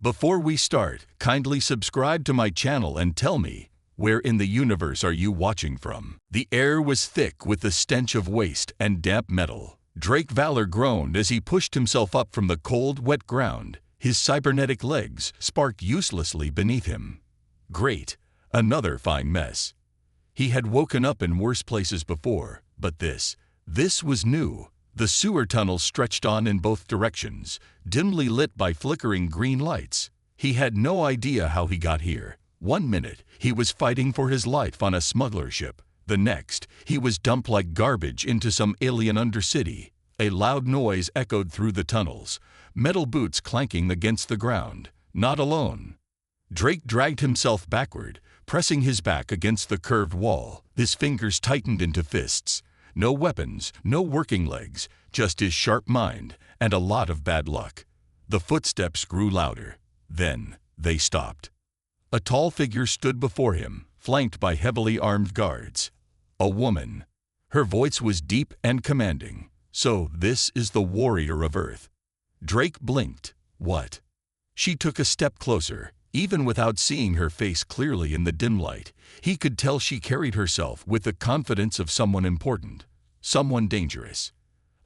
Before we start, kindly subscribe to my channel and tell me, where in the universe are you watching from? The air was thick with the stench of waste and damp metal. Drake Valor groaned as he pushed himself up from the cold, wet ground. His cybernetic legs sparked uselessly beneath him. Great, another fine mess. He had woken up in worse places before, but this was new. The sewer tunnel stretched on in both directions, dimly lit by flickering green lights. He had no idea how he got here. 1 minute, he was fighting for his life on a smuggler ship. The next, he was dumped like garbage into some alien undercity. A loud noise echoed through the tunnels, metal boots clanking against the ground. Not alone. Drake dragged himself backward, pressing his back against the curved wall. His fingers tightened into fists. No weapons, no working legs, just his sharp mind and a lot of bad luck. The footsteps grew louder. Then they stopped. A tall figure stood before him, flanked by heavily armed guards. A woman. Her voice was deep and commanding. So this is the warrior of Earth. Drake blinked. What? She took a step closer. Even without seeing her face clearly in the dim light, he could tell she carried herself with the confidence of someone important, someone dangerous.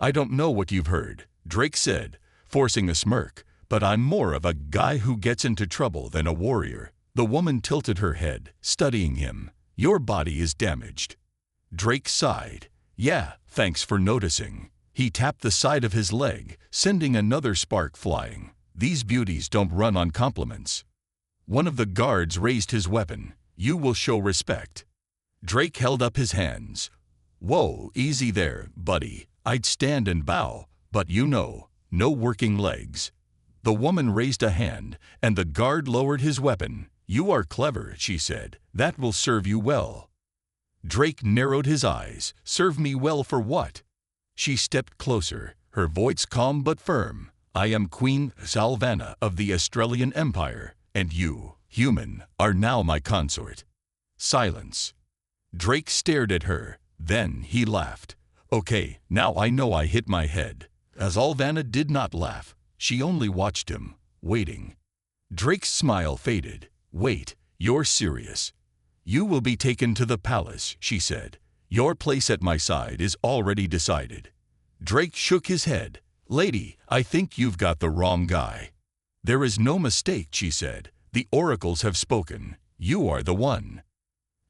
"I don't know what you've heard," Drake said, forcing a smirk, "but I'm more of a guy who gets into trouble than a warrior." The woman tilted her head, studying him. "Your body is damaged." Drake sighed. "Yeah, thanks for noticing." He tapped the side of his leg, sending another spark flying. "These beauties don't run on compliments." One of the guards raised his weapon. "You will show respect." Drake held up his hands. "Whoa, easy there, buddy. I'd stand and bow, but no working legs." The woman raised a hand, and the guard lowered his weapon. "You are clever," she said. "That will serve you well." Drake narrowed his eyes. "Serve me well for what?" She stepped closer, her voice calm but firm. "I am Queen Zalvanna of the Australian Empire. And you, human, are now my consort." Silence. Drake stared at her. Then he laughed. "Okay, now I know I hit my head." Zalvanna did not laugh. She only watched him, waiting. Drake's smile faded. "Wait, you're serious?" "You will be taken to the palace," she said. "Your place at my side is already decided." Drake shook his head. "Lady, I think you've got the wrong guy." "There is no mistake," she said. "The oracles have spoken. You are the one."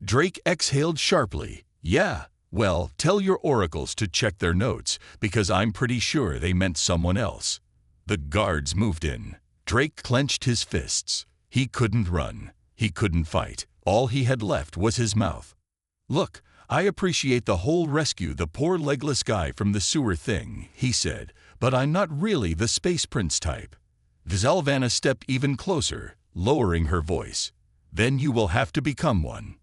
Drake exhaled sharply. "Yeah, well, tell your oracles to check their notes, because I'm pretty sure they meant someone else." The guards moved in. Drake clenched his fists. He couldn't run. He couldn't fight. All he had left was his mouth. "Look, I appreciate the whole rescue the poor legless guy from the sewer thing," he said, "but I'm not really the space prince type." Zalvanna stepped even closer, lowering her voice. "Then you will have to become one."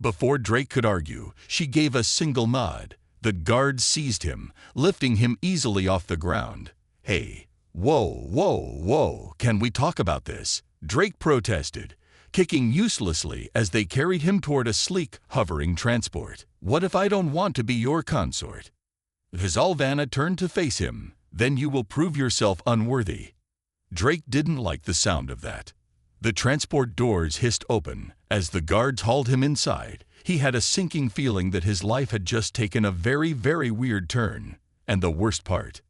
Before Drake could argue, she gave a single nod. The guards seized him, lifting him easily off the ground. "Hey, whoa, can we talk about this?" Drake protested, kicking uselessly as they carried him toward a sleek, hovering transport. "What if I don't want to be your consort?" Zalvanna turned to face him. "Then you will prove yourself unworthy." Drake didn't like the sound of that. The transport doors hissed open. As the guards hauled him inside, he had a sinking feeling that his life had just taken a very, very weird turn. And the worst part,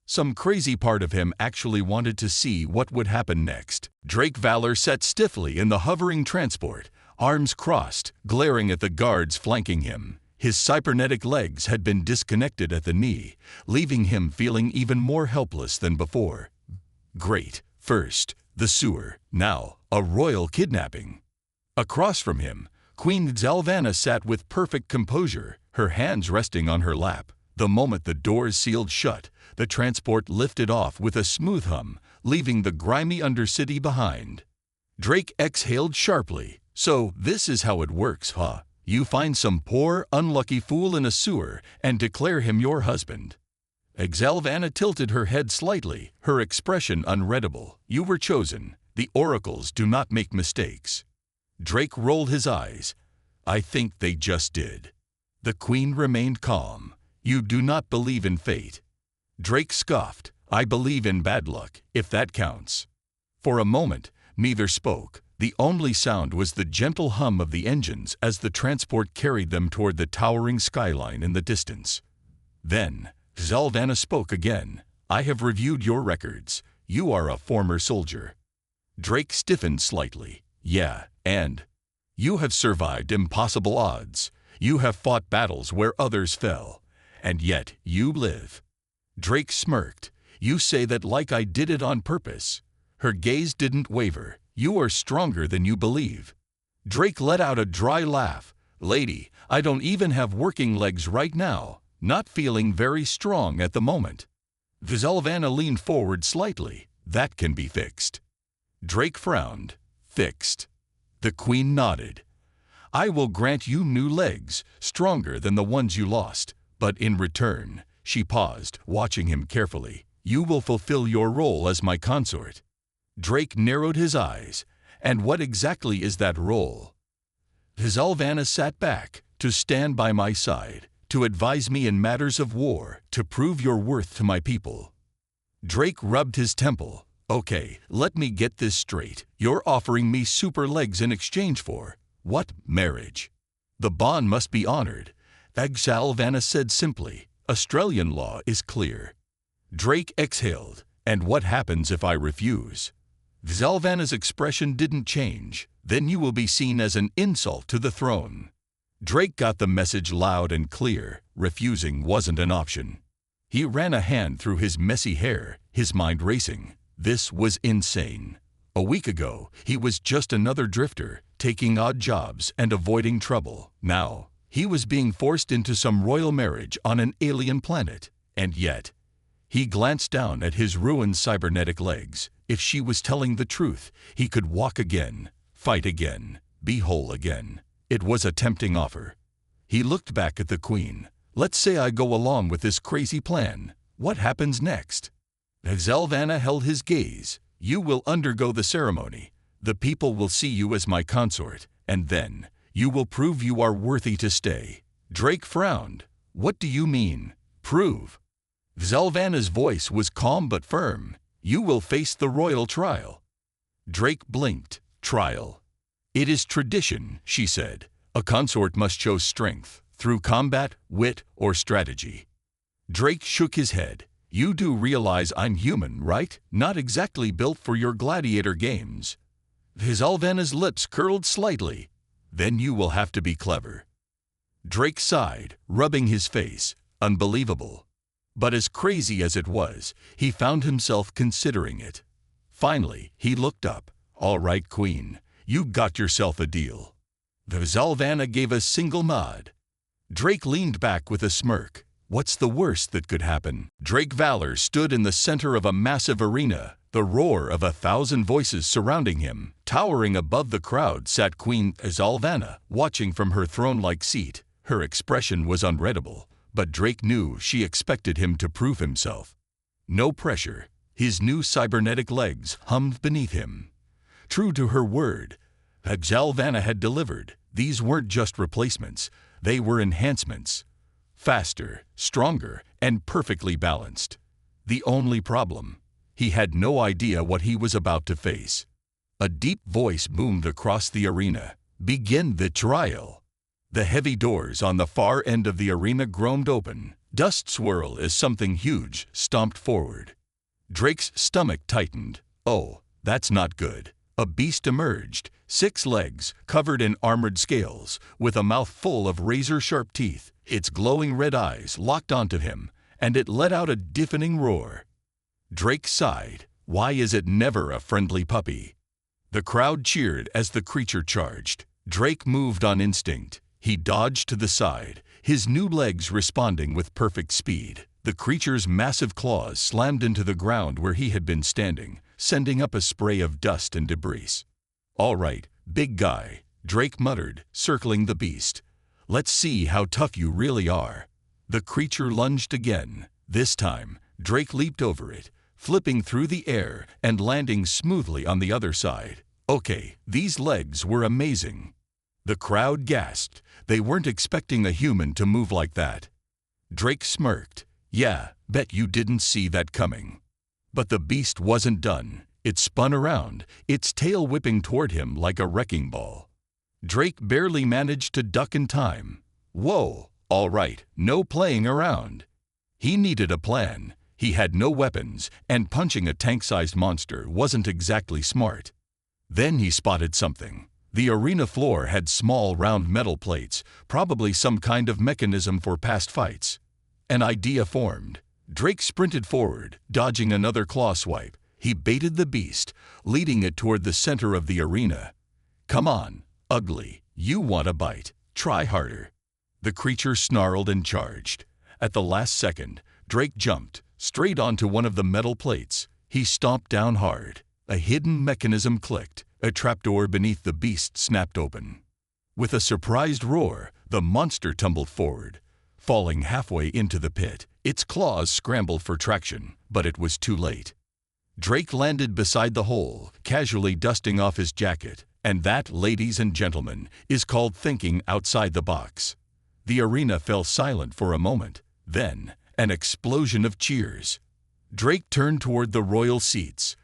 some crazy part of him actually wanted to see what would happen next. Drake Valor sat stiffly in the hovering transport, arms crossed, glaring at the guards flanking him. His cybernetic legs had been disconnected at the knee, leaving him feeling even more helpless than before. Great. First, the sewer. Now, a royal kidnapping. Across from him, Queen Zalvanna sat with perfect composure, her hands resting on her lap. The moment the doors sealed shut, the transport lifted off with a smooth hum, leaving the grimy undercity behind. Drake exhaled sharply. "So this is how it works, huh? You find some poor, unlucky fool in a sewer and declare him your husband." Zalvanna tilted her head slightly, her expression unreadable. "You were chosen. The oracles do not make mistakes." Drake rolled his eyes. "I think they just did." The queen remained calm. "You do not believe in fate." Drake scoffed. "I believe in bad luck, if that counts." For a moment, neither spoke. The only sound was the gentle hum of the engines as the transport carried them toward the towering skyline in the distance. Then, Zalvanna spoke again. "I have reviewed your records. You are a former soldier." Drake stiffened slightly. "Yeah, and you have survived impossible odds. You have fought battles where others fell. And yet, you live." Drake smirked. "You say that like I did it on purpose." Her gaze didn't waver. "You are stronger than you believe." Drake let out a dry laugh. "Lady, I don't even have working legs right now. Not feeling very strong at the moment." Zalvanna leaned forward slightly. "That can be fixed." Drake frowned. "Fixed." The Queen nodded. "I will grant you new legs, stronger than the ones you lost. But in return," she paused, watching him carefully, "you will fulfill your role as my consort." Drake narrowed his eyes. "And what exactly is that role?" Zalvanna sat back. "To stand by my side, to advise me in matters of war, to prove your worth to my people." Drake rubbed his temple. "Okay, let me get this straight. You're offering me super legs in exchange for what? Marriage?" "The bond must be honored," Zalvanna said simply. "Australian law is clear." Drake exhaled. "And what happens if I refuse?" Zalvanna's expression didn't change. "Then you will be seen as an insult to the throne." Drake got the message loud and clear. Refusing wasn't an option. He ran a hand through his messy hair, his mind racing. This was insane. A week ago, he was just another drifter, taking odd jobs and avoiding trouble. Now, he was being forced into some royal marriage on an alien planet. And yet, he glanced down at his ruined cybernetic legs. If she was telling the truth, he could walk again, fight again, be whole again. It was a tempting offer. He looked back at the Queen. "Let's say I go along with this crazy plan. What happens next?" Zalvanna held his gaze. "You will undergo the ceremony. The people will see you as my consort, and then you will prove you are worthy to stay." Drake frowned. "What do you mean, prove?" Zalvanna's voice was calm but firm. "You will face the royal trial." Drake blinked. "Trial?" "It is tradition," she said. "A consort must show strength, through combat, wit, or strategy." Drake shook his head. "You do realize I'm human, right? Not exactly built for your gladiator games." Zalvanna's lips curled slightly. "Then you will have to be clever." Drake sighed, rubbing his face. Unbelievable. But as crazy as it was, he found himself considering it. Finally, he looked up. "All right, Queen, you got yourself a deal." Zalvanna gave a single nod. Drake leaned back with a smirk. What's the worst that could happen? Drake Valor stood in the center of a massive arena, the roar of 1,000 voices surrounding him. Towering above the crowd sat Queen Zalvanna, watching from her throne-like seat. Her expression was unreadable, but Drake knew she expected him to prove himself. No pressure. His new cybernetic legs hummed beneath him. True to her word, Zalvanna had delivered. These weren't just replacements. They were enhancements. Faster, stronger, and perfectly balanced. The only problem, he had no idea what he was about to face. A deep voice boomed across the arena. "Begin the trial." The heavy doors on the far end of the arena groaned open. Dust swirl as something huge stomped forward. Drake's stomach tightened. Oh, that's not good. A beast emerged, 6 legs, covered in armored scales, with a mouth full of razor-sharp teeth. Its glowing red eyes locked onto him, and it let out a deafening roar. Drake sighed. Why is it never a friendly puppy? The crowd cheered as the creature charged. Drake moved on instinct. He dodged to the side, his new legs responding with perfect speed. The creature's massive claws slammed into the ground where he had been standing, sending up a spray of dust and debris. "All right, big guy," Drake muttered, circling the beast. "Let's see how tough you really are." The creature lunged again. This time, Drake leaped over it, flipping through the air and landing smoothly on the other side. Okay, these legs were amazing. The crowd gasped. They weren't expecting a human to move like that. Drake smirked. "Yeah, bet you didn't see that coming." But the beast wasn't done. It spun around, its tail whipping toward him like a wrecking ball. Drake barely managed to duck in time. Whoa, all right, no playing around. He needed a plan. He had no weapons, and punching a tank-sized monster wasn't exactly smart. Then he spotted something. The arena floor had small round metal plates, probably some kind of mechanism for past fights. An idea formed. Drake sprinted forward, dodging another claw swipe. He baited the beast, leading it toward the center of the arena. Come on, ugly, you want a bite. Try harder. The creature snarled and charged. At the last second, Drake jumped straight onto one of the metal plates. He stomped down hard. A hidden mechanism clicked. A trapdoor beneath the beast snapped open. With a surprised roar, the monster tumbled forward. Falling halfway into the pit, its claws scrambled for traction, but it was too late. Drake landed beside the hole, casually dusting off his jacket, and that, ladies and gentlemen, is called thinking outside the box. The arena fell silent for a moment. Then, an explosion of cheers. Drake turned toward the royal seats.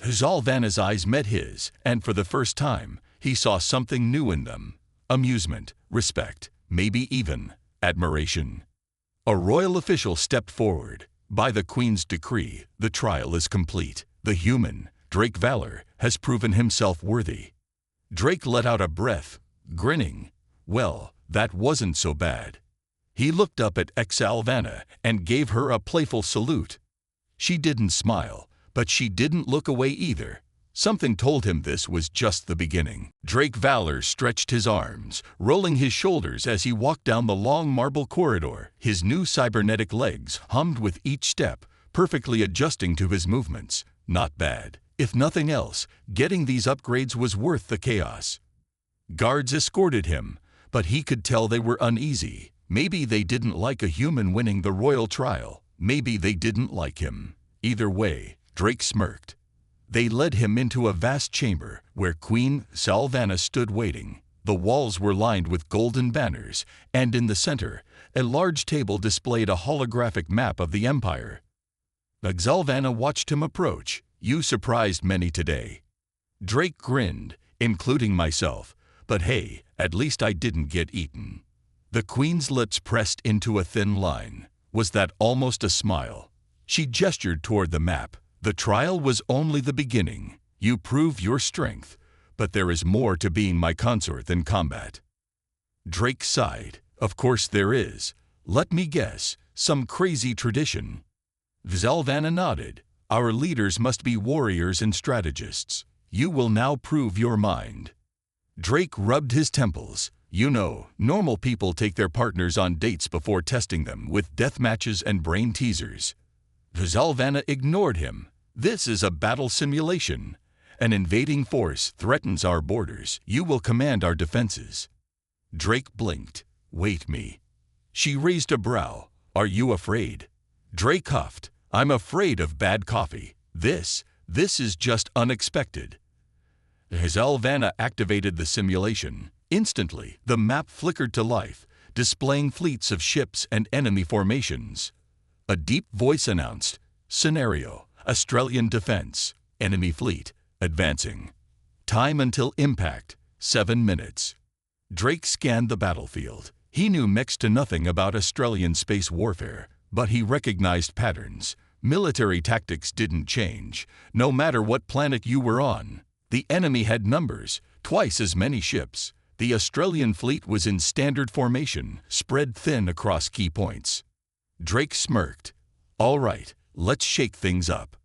Zalvanna's eyes met his, and for the first time, he saw something new in them. Amusement, respect, maybe even admiration. A royal official stepped forward. By the Queen's decree, the trial is complete. The human, Drake Valor, has proven himself worthy. Drake let out a breath, grinning. Well, that wasn't so bad. He looked up at Zalvanna and gave her a playful salute. She didn't smile, but she didn't look away either. Something told him this was just the beginning. Drake Valor stretched his arms, rolling his shoulders as he walked down the long marble corridor. His new cybernetic legs hummed with each step, perfectly adjusting to his movements. Not bad. If nothing else, getting these upgrades was worth the chaos. Guards escorted him, but he could tell they were uneasy. Maybe they didn't like a human winning the royal trial. Maybe they didn't like him. Either way, Drake smirked. They led him into a vast chamber where Queen Zalvanna stood waiting. The walls were lined with golden banners, and in the center, a large table displayed a holographic map of the Empire. Zalvanna watched him approach. You surprised many today. Drake grinned, including myself, but hey, at least I didn't get eaten. The Queen's lips pressed into a thin line. Was that almost a smile? She gestured toward the map. The trial was only the beginning. You prove your strength, but there is more to being my consort than combat. Drake sighed. Of course there is. Let me guess, some crazy tradition. Zalvanna nodded. Our leaders must be warriors and strategists. You will now prove your mind. Drake rubbed his temples. You know, normal people take their partners on dates before testing them with death matches and brain teasers. Zalvanna ignored him. This is a battle simulation. An invading force threatens our borders. You will command our defenses. Drake blinked. Wait me. She raised a brow. Are you afraid? Drake huffed. I'm afraid of bad coffee. This is just unexpected. Zalvanna activated the simulation. Instantly, the map flickered to life, displaying fleets of ships and enemy formations. A deep voice announced, Scenario, Australian defense, enemy fleet, advancing. Time until impact, 7 minutes. Drake scanned the battlefield. He knew next to nothing about Australian space warfare, but he recognized patterns. Military tactics didn't change, no matter what planet you were on. The enemy had numbers, twice as many ships. The Australian fleet was in standard formation, spread thin across key points. Drake smirked. All right, let's shake things up.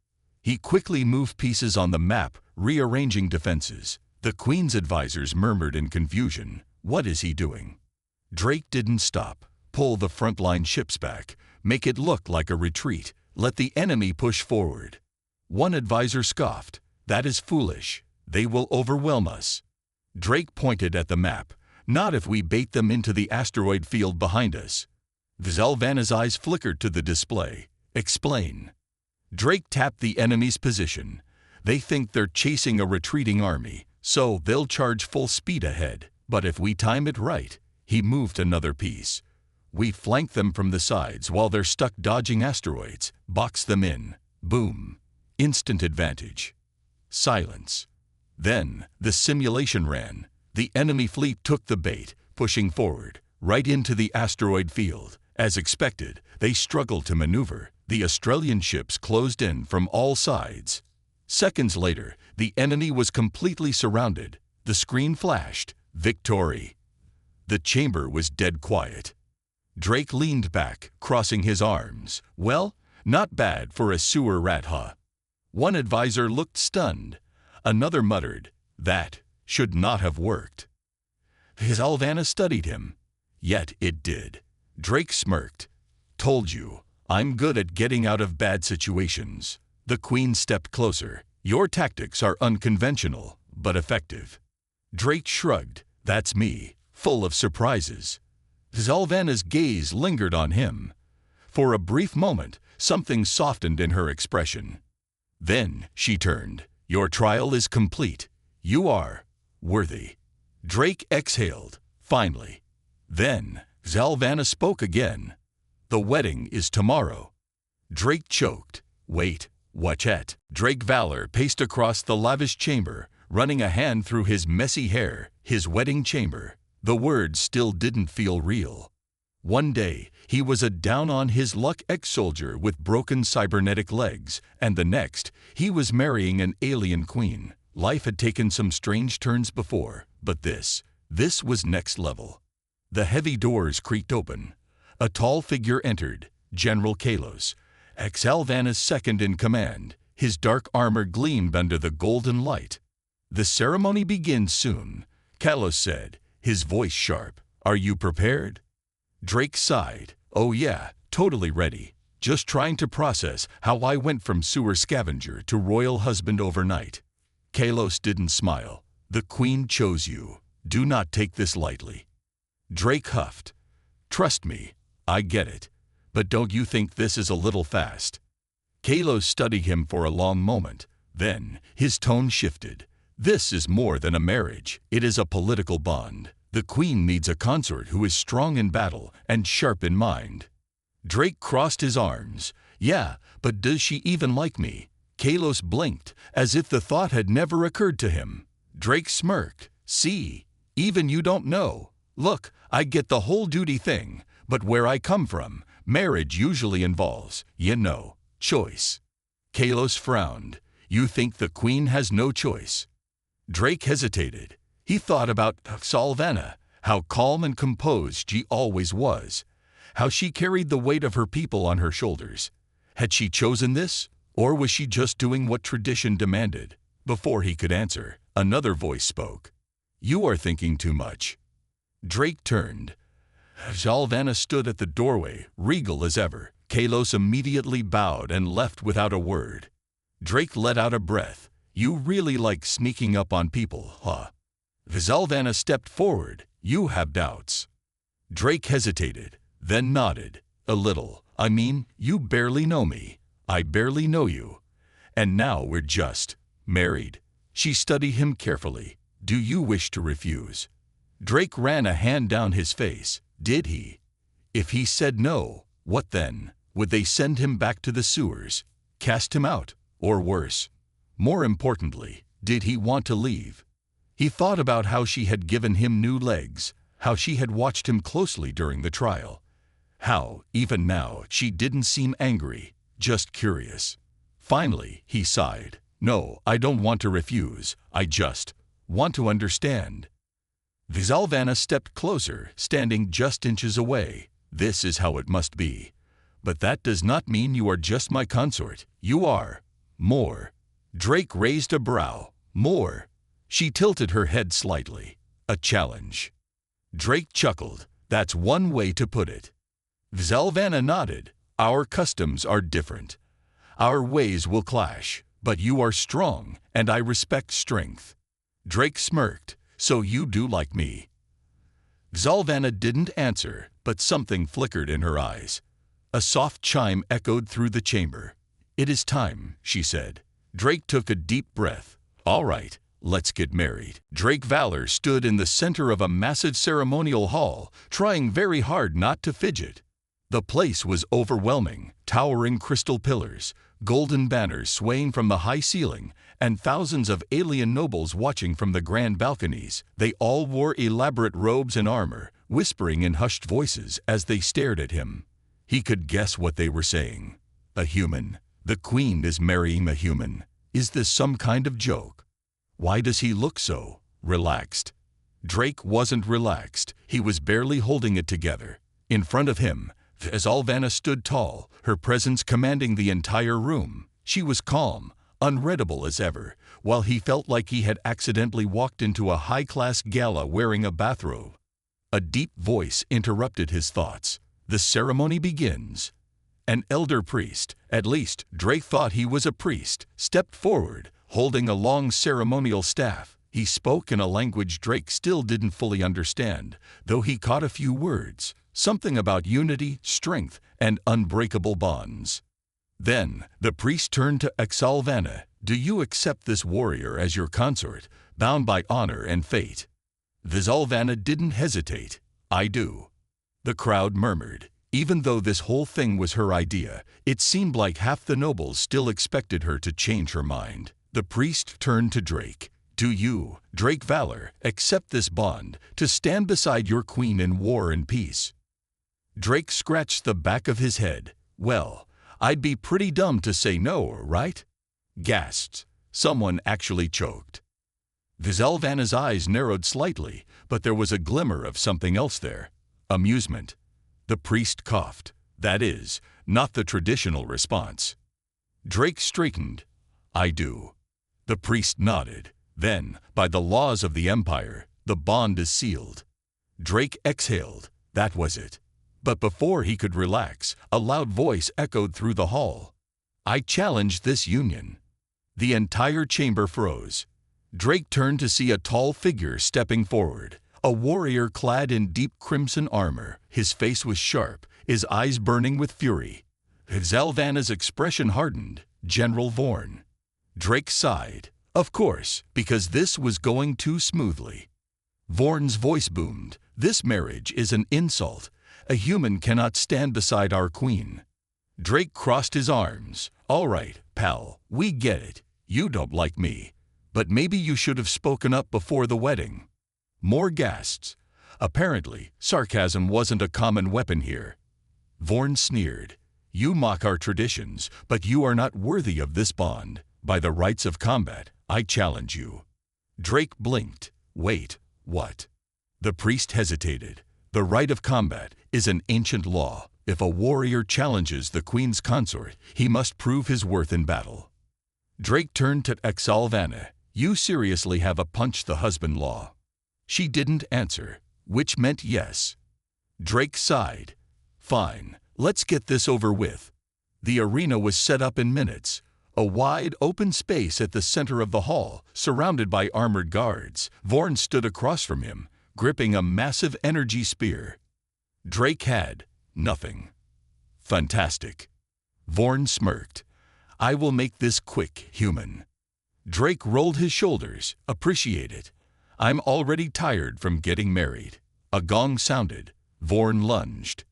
He quickly moved pieces on the map, rearranging defenses. The Queen's advisors murmured in confusion. What is he doing? Drake didn't stop. Pull the frontline ships back. Make it look like a retreat. Let the enemy push forward. One advisor scoffed. That is foolish. They will overwhelm us. Drake pointed at the map. Not if we bait them into the asteroid field behind us. Zalvanna's eyes flickered to the display. Explain. Drake tapped the enemy's position. They think they're chasing a retreating army, so they'll charge full speed ahead. But if we time it right, he moved another piece. We flank them from the sides while they're stuck dodging asteroids. Box them in. Boom. Instant advantage. Silence. Then the simulation ran. The enemy fleet took the bait, pushing forward, right into the asteroid field. As expected, they struggled to maneuver. The Australian ships closed in from all sides. Seconds later, the enemy was completely surrounded. The screen flashed. Victory. The chamber was dead quiet. Drake leaned back, crossing his arms. Well, not bad for a sewer rat, huh? One advisor looked stunned. Another muttered, "That should not have worked." Zalvanna studied him. Yet it did. Drake smirked. "Told you, I'm good at getting out of bad situations." The Queen stepped closer. "Your tactics are unconventional, but effective." Drake shrugged. "That's me, full of surprises." Zalvanna's gaze lingered on him. For a brief moment, something softened in her expression. Then she turned. "Your trial is complete. You are worthy." Drake exhaled, finally. Then Zalvanna spoke again. "The wedding is tomorrow." Drake choked. "Wait, watch it." Drake Valor paced across the lavish chamber, running a hand through his messy hair. His wedding chamber. The words still didn't feel real. One day, he was a down-on-his-luck ex-soldier with broken cybernetic legs, and the next, he was marrying an alien queen. Life had taken some strange turns before, but this was next level. The heavy doors creaked open. A tall figure entered, General Kalos, Zalvanna's second-in-command. His dark armor gleamed under the golden light. "The ceremony begins soon," Kalos said, his voice sharp. "Are you prepared?" Drake sighed. "Oh yeah, totally ready. Just trying to process how I went from sewer scavenger to royal husband overnight." Kalos didn't smile. "The Queen chose you. Do not take this lightly." Drake huffed. "Trust me, I get it. But don't you think this is a little fast?" Kalos studied him for a long moment. Then his tone shifted. "This is more than a marriage. It is a political bond. The Queen needs a consort who is strong in battle and sharp in mind." Drake crossed his arms. "Yeah, but does she even like me?" Kalos blinked, as if the thought had never occurred to him. Drake smirked. "See, even you don't know. Look, I get the whole duty thing, but where I come from, marriage usually involves, choice." Kalos frowned. "You think the Queen has no choice?" Drake hesitated. He thought about Zalvanna, how calm and composed she always was, how she carried the weight of her people on her shoulders. Had she chosen this, or was she just doing what tradition demanded? Before he could answer, another voice spoke. "You are thinking too much." Drake turned. Zalvanna stood at the doorway, regal as ever. Kalos immediately bowed and left without a word. Drake let out a breath. "You really like sneaking up on people, huh?" Zalvanna stepped forward. "You have doubts." Drake hesitated, then nodded. "A little. I mean, you barely know me. I barely know you. And now we're just married." She studied him carefully. "Do you wish to refuse?" Drake ran a hand down his face. Did he? If he said no, what then? Would they send him back to the sewers? Cast him out? Or worse? More importantly, did he want to leave? He thought about how she had given him new legs, how she had watched him closely during the trial, how, even now, she didn't seem angry, just curious. Finally, he sighed. "No, I don't want to refuse. I just want to understand." Zalvanna stepped closer, standing just inches away. "This is how it must be. But that does not mean you are just my consort. You are more." Drake raised a brow. "More." She tilted her head slightly. "A challenge." Drake chuckled. "That's one way to put it." Zalvanna nodded. "Our customs are different. Our ways will clash, but you are strong, and I respect strength." Drake smirked. "So you do like me?" Zalvanna didn't answer, but something flickered in her eyes. A soft chime echoed through the chamber. "It is time," she said. Drake took a deep breath. "All right. Let's get married." Drake Valor stood in the center of a massive ceremonial hall, trying very hard not to fidget. The place was overwhelming, towering crystal pillars, golden banners swaying from the high ceiling, and thousands of alien nobles watching from the grand balconies. They all wore elaborate robes and armor, whispering in hushed voices as they stared at him. He could guess what they were saying. A human. The Queen is marrying a human. Is this some kind of joke? Why does he look so relaxed? Drake wasn't relaxed. He was barely holding it together. In front of him, Zalvanna stood tall, her presence commanding the entire room. She was calm, unreadable as ever, while he felt like he had accidentally walked into a high-class gala wearing a bathrobe. A deep voice interrupted his thoughts. The ceremony begins. An elder priest, at least Drake thought he was a priest, stepped forward, holding a long ceremonial staff. He spoke in a language Drake still didn't fully understand, though he caught a few words, something about unity, strength, and unbreakable bonds. Then, the priest turned to Zalvanna. Do you accept this warrior as your consort, bound by honor and fate? Zalvanna didn't hesitate. I do. The crowd murmured. Even though this whole thing was her idea, it seemed like half the nobles still expected her to change her mind. The priest turned to Drake. Do you, Drake Valor, accept this bond to stand beside your queen in war and peace? Drake scratched the back of his head. Well, I'd be pretty dumb to say no, right? Gasped. Someone actually choked. Zalvanna's eyes narrowed slightly, but there was a glimmer of something else there. Amusement. The priest coughed. That is, not the traditional response. Drake straightened. I do. The priest nodded. Then, by the laws of the Empire, the bond is sealed. Drake exhaled. That was it. But before he could relax, a loud voice echoed through the hall. I challenge this union. The entire chamber froze. Drake turned to see a tall figure stepping forward. A warrior clad in deep crimson armor. His face was sharp, his eyes burning with fury. Zalvanna's expression hardened. General Vorn. Drake sighed. Of course, because this was going too smoothly. Vorn's voice boomed. This marriage is an insult. A human cannot stand beside our queen. Drake crossed his arms. All right, pal, we get it. You don't like me. But maybe you should have spoken up before the wedding. More gasps. Apparently, sarcasm wasn't a common weapon here. Vorn sneered. You mock our traditions, but you are not worthy of this bond. By the rights of combat, I challenge you. Drake blinked. Wait, what? The priest hesitated. The right of combat is an ancient law. If a warrior challenges the queen's consort, he must prove his worth in battle. Drake turned to Zalvanna. You seriously have a punch the husband law? She didn't answer, which meant yes. Drake sighed. Fine, let's get this over with. The arena was set up in minutes. A wide, open space at the center of the hall, surrounded by armored guards. Vorn stood across from him, gripping a massive energy spear. Drake had nothing. Fantastic. Vorn smirked. I will make this quick, human. Drake rolled his shoulders. Appreciate it. I'm already tired from getting married. A gong sounded. Vorn lunged.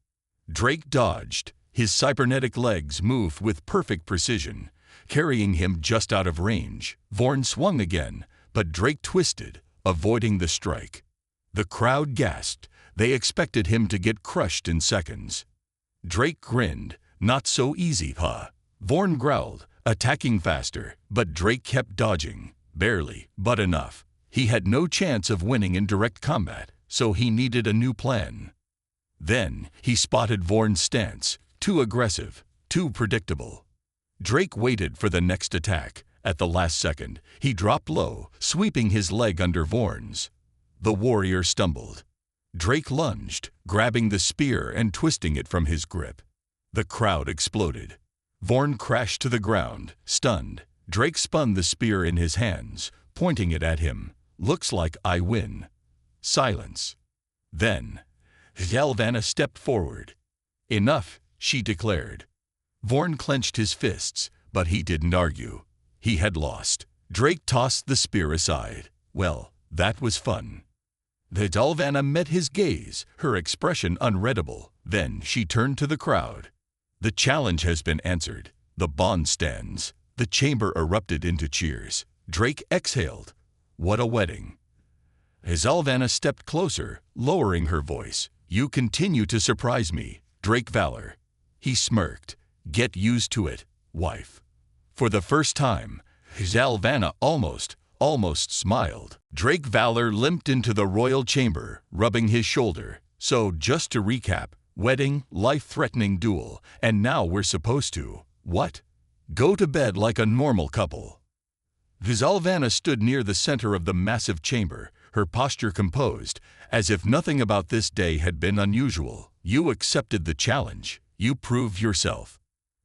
Drake dodged. His cybernetic legs moved with perfect precision, carrying him just out of range. Vorn swung again, but Drake twisted, avoiding the strike. The crowd gasped. They expected him to get crushed in seconds. Drake grinned. Not so easy, huh? Vorn growled, attacking faster, but Drake kept dodging. Barely, but enough. He had no chance of winning in direct combat, so he needed a new plan. Then, he spotted Vorn's stance. Too aggressive, too predictable. Drake waited for the next attack. At the last second, he dropped low, sweeping his leg under Vorn's. The warrior stumbled. Drake lunged, grabbing the spear and twisting it from his grip. The crowd exploded. Vorn crashed to the ground, stunned. Drake spun the spear in his hands, pointing it at him. Looks like I win. Silence. Then, Zalvanna stepped forward. Enough, she declared. Vorn clenched his fists, but he didn't argue. He had lost. Drake tossed the spear aside. Well, that was fun. Zalvanna met his gaze, her expression unreadable. Then she turned to the crowd. The challenge has been answered. The bond stands. The chamber erupted into cheers. Drake exhaled. What a wedding. As Alvana stepped closer, lowering her voice, "You continue to surprise me, Drake Valor." He smirked. "Get used to it, wife." For the first time, Alvana almost smiled. Drake Valor limped into the royal chamber, rubbing his shoulder. "So, just to recap, wedding, life-threatening duel, and now we're supposed to, what? Go to bed like a normal couple." Alvana stood near the center of the massive chamber, her posture composed, as if nothing about this day had been unusual. "You accepted the challenge. You proved yourself."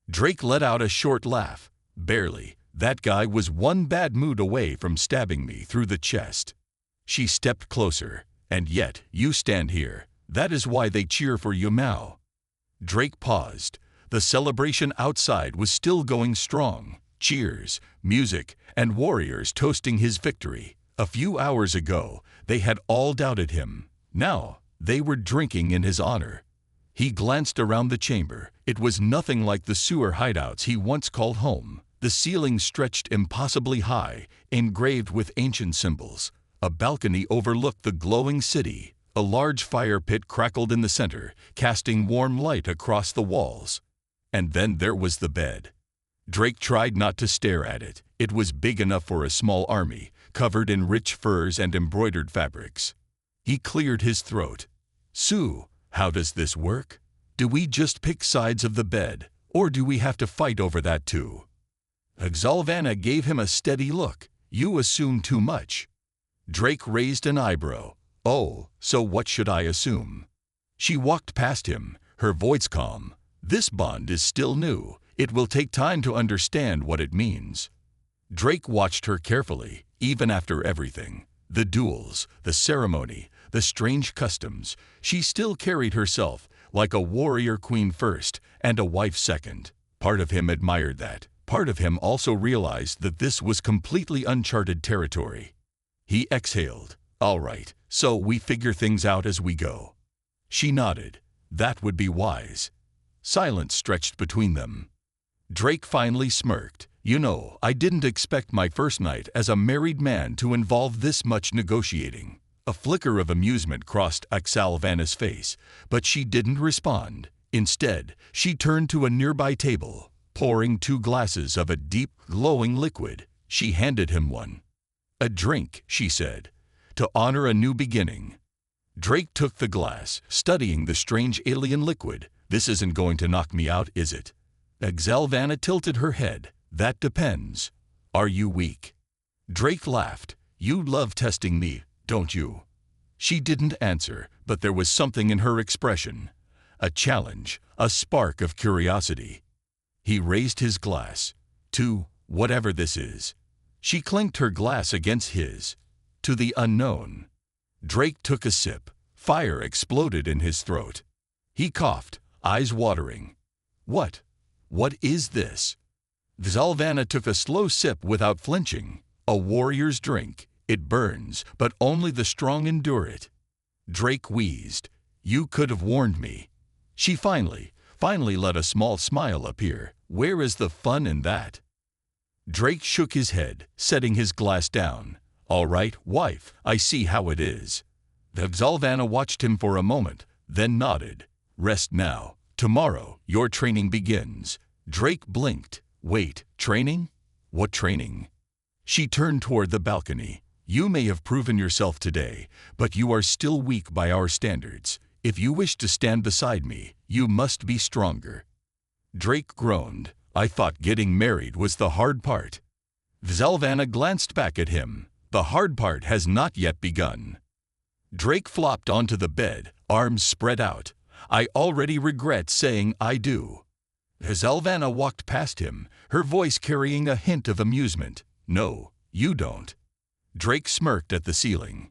Drake let out a short laugh. "Barely. That guy was one bad mood away from stabbing me through the chest." She stepped closer. "And yet, you stand here. That is why they cheer for you now." Drake paused. The celebration outside was still going strong. Cheers, music, and warriors toasting his victory. A few hours ago, they had all doubted him. Now, they were drinking in his honor. He glanced around the chamber. It was nothing like the sewer hideouts he once called home. The ceiling stretched impossibly high, engraved with ancient symbols. A balcony overlooked the glowing city. A large fire pit crackled in the center, casting warm light across the walls. And then there was the bed. Drake tried not to stare at it. It was big enough for a small army, covered in rich furs and embroidered fabrics. He cleared his throat. "Sue, how does this work? Do we just pick sides of the bed, or do we have to fight over that too?" Alvana gave him a steady look. "You assume too much." Drake raised an eyebrow. "Oh, so what should I assume?" She walked past him, her voice calm. "This bond is still new. It will take time to understand what it means." Drake watched her carefully, even after everything. The duels, the ceremony, the strange customs. She still carried herself like a warrior queen first and a wife second. Part of him admired that. Part of him also realized that this was completely uncharted territory. He exhaled. "All right, so we figure things out as we go." She nodded. "That would be wise." Silence stretched between them. Drake finally smirked. "You know, I didn't expect my first night as a married man to involve this much negotiating." A flicker of amusement crossed Alvana's face, but she didn't respond. Instead, she turned to a nearby table. Pouring 2 glasses of a deep, glowing liquid, she handed him one. "A drink," she said, "to honor a new beginning." Drake took the glass, studying the strange alien liquid. "This isn't going to knock me out, is it?" Alvana tilted her head. "That depends. Are you weak?" Drake laughed. "You love testing me, don't you?" She didn't answer, but there was something in her expression. A challenge, a spark of curiosity. He raised his glass. "To whatever this is." She clinked her glass against his. "To the unknown." Drake took a sip. Fire exploded in his throat. He coughed, eyes watering. What is this?" Alvana took a slow sip without flinching. "A warrior's drink. It burns, but only the strong endure it." Drake wheezed. "You could have warned me." She finally let a small smile appear. "Where is the fun in that?" Drake shook his head, setting his glass down. "All right, wife, I see how it is." Alvana watched him for a moment, then nodded. "Rest now. Tomorrow, your training begins." Drake blinked. "Wait, training? What training?" She turned toward the balcony. "You may have proven yourself today, but you are still weak by our standards. If you wish to stand beside me, you must be stronger." Drake groaned. "I thought getting married was the hard part." Alvana glanced back at him. "The hard part has not yet begun." Drake flopped onto the bed, arms spread out. "I already regret saying I do." Alvana walked past him, her voice carrying a hint of amusement. "No, you don't." Drake smirked at the ceiling.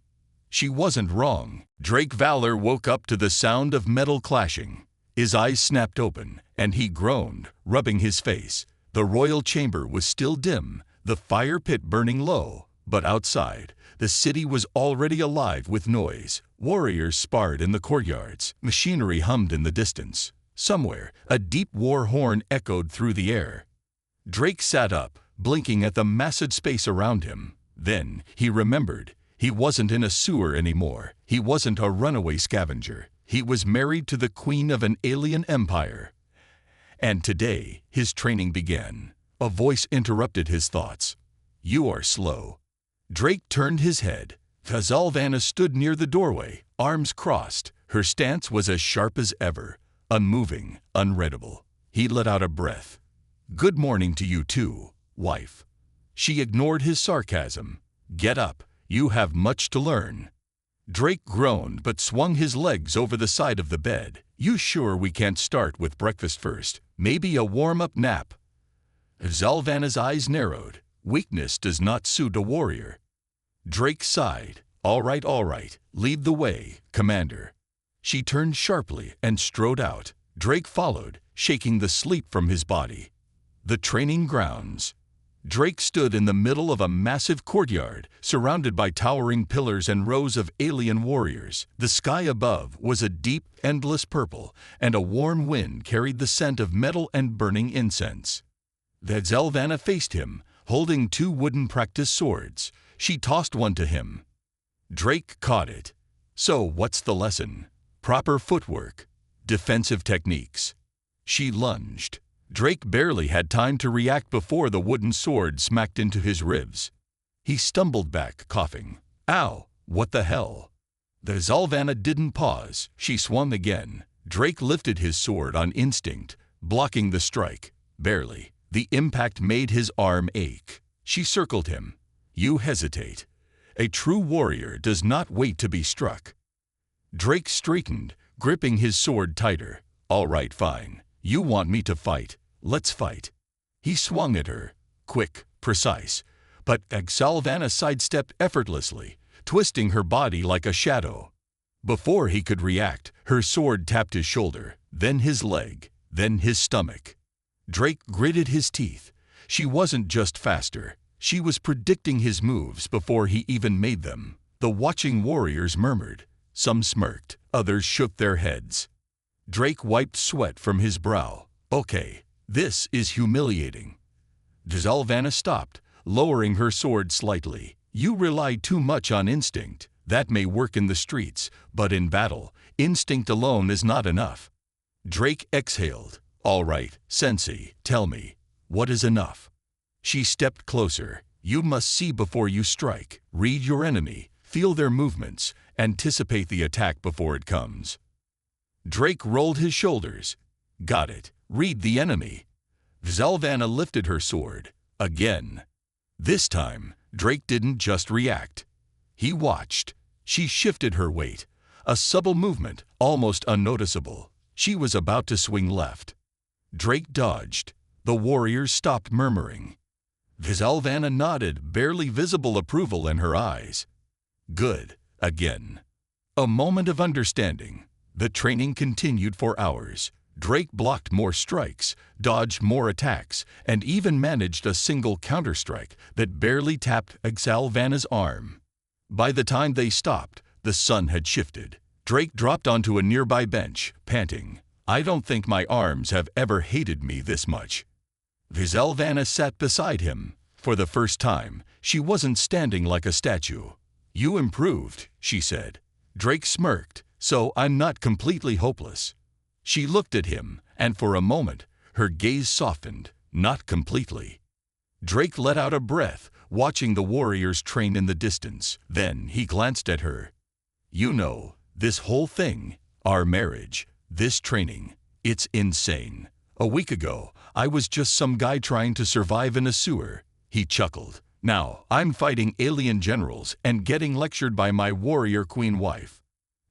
She wasn't wrong. Drake Valor woke up to the sound of metal clashing. His eyes snapped open, and he groaned, rubbing his face. The royal chamber was still dim, the fire pit burning low, but outside, the city was already alive with noise. Warriors sparred in the courtyards. Machinery hummed in the distance. Somewhere, a deep war horn echoed through the air. Drake sat up, blinking at the massive space around him. Then he remembered. He wasn't in a sewer anymore. He wasn't a runaway scavenger. He was married to the queen of an alien empire. And today, his training began. A voice interrupted his thoughts. "You are slow." Drake turned his head. Zalvanna stood near the doorway, arms crossed. Her stance was as sharp as ever, unmoving, unreadable. He let out a breath. "Good morning to you too, wife." She ignored his sarcasm. "Get up. You have much to learn." Drake groaned but swung his legs over the side of the bed. "You sure we can't start with breakfast first? Maybe a warm-up nap?" Zalvanna's eyes narrowed. Weakness does not suit a warrior. Drake sighed. All right. Lead the way, Commander." She turned sharply and strode out. Drake followed, shaking the sleep from his body. The training grounds. Drake stood in the middle of a massive courtyard, surrounded by towering pillars and rows of alien warriors. The sky above was a deep, endless purple, and a warm wind carried the scent of metal and burning incense. Zalvanna faced him, holding 2 wooden practice swords. She tossed one to him. Drake caught it. "So what's the lesson?" "Proper footwork. Defensive techniques." She lunged. Drake barely had time to react before the wooden sword smacked into his ribs. He stumbled back, coughing. "Ow, what the hell?" The Zalvanna didn't pause. She swung again. Drake lifted his sword on instinct, blocking the strike. Barely. The impact made his arm ache. She circled him. "You hesitate. A true warrior does not wait to be struck." Drake straightened, gripping his sword tighter. "All right, fine. You want me to fight. Let's fight." He swung at her. Quick, precise. But Zalvanna sidestepped effortlessly, twisting her body like a shadow. Before he could react, her sword tapped his shoulder, then his leg, then his stomach. Drake gritted his teeth. She wasn't just faster. She was predicting his moves before he even made them. The watching warriors murmured. Some smirked. Others shook their heads. Drake wiped sweat from his brow. "Okay, this is humiliating." Zalvanna stopped, lowering her sword slightly. "You rely too much on instinct. That may work in the streets, but in battle, instinct alone is not enough." Drake exhaled. "All right, Sensei, tell me, what is enough?" She stepped closer. "You must see before you strike. Read your enemy, feel their movements, anticipate the attack before it comes." Drake rolled his shoulders. "Got it. Read the enemy." Zalvanna lifted her sword. Again. This time, Drake didn't just react. He watched. She shifted her weight. A subtle movement, almost unnoticeable. She was about to swing left. Drake dodged. The warriors stopped murmuring. Zalvanna nodded, barely visible approval in her eyes. "Good." Again. A moment of understanding. The training continued for hours. Drake blocked more strikes, dodged more attacks, and even managed a single counterstrike that barely tapped Zalvanna's arm. By the time they stopped, the sun had shifted. Drake dropped onto a nearby bench, panting. "I don't think my arms have ever hated me this much." Zalvanna sat beside him. For the first time, she wasn't standing like a statue. "You improved," she said. Drake smirked. "So I'm not completely hopeless." She looked at him, and for a moment, her gaze softened. Not completely. Drake let out a breath, watching the warriors train in the distance. Then he glanced at her. "You know, this whole thing, our marriage, this training, it's insane. A week ago, I was just some guy trying to survive in a sewer." He chuckled. "Now, I'm fighting alien generals and getting lectured by my warrior queen wife."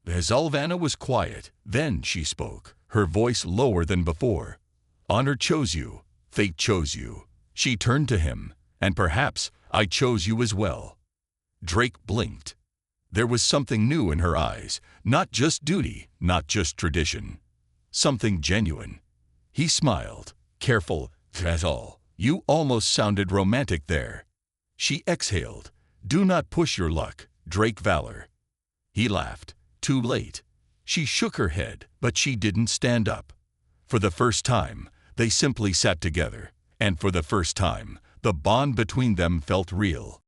Zalvanna was quiet. Then she spoke, her voice lower than before. "Honor chose you. Fate chose you." She turned to him. "And perhaps I chose you as well." Drake blinked. There was something new in her eyes. Not just duty, not just tradition. Something genuine. He smiled. "Careful, that's all. You almost sounded romantic there." She exhaled. "Do not push your luck, Drake Valor." He laughed. "Too late." She shook her head, but she didn't stand up. For the first time, they simply sat together. And for the first time, the bond between them felt real.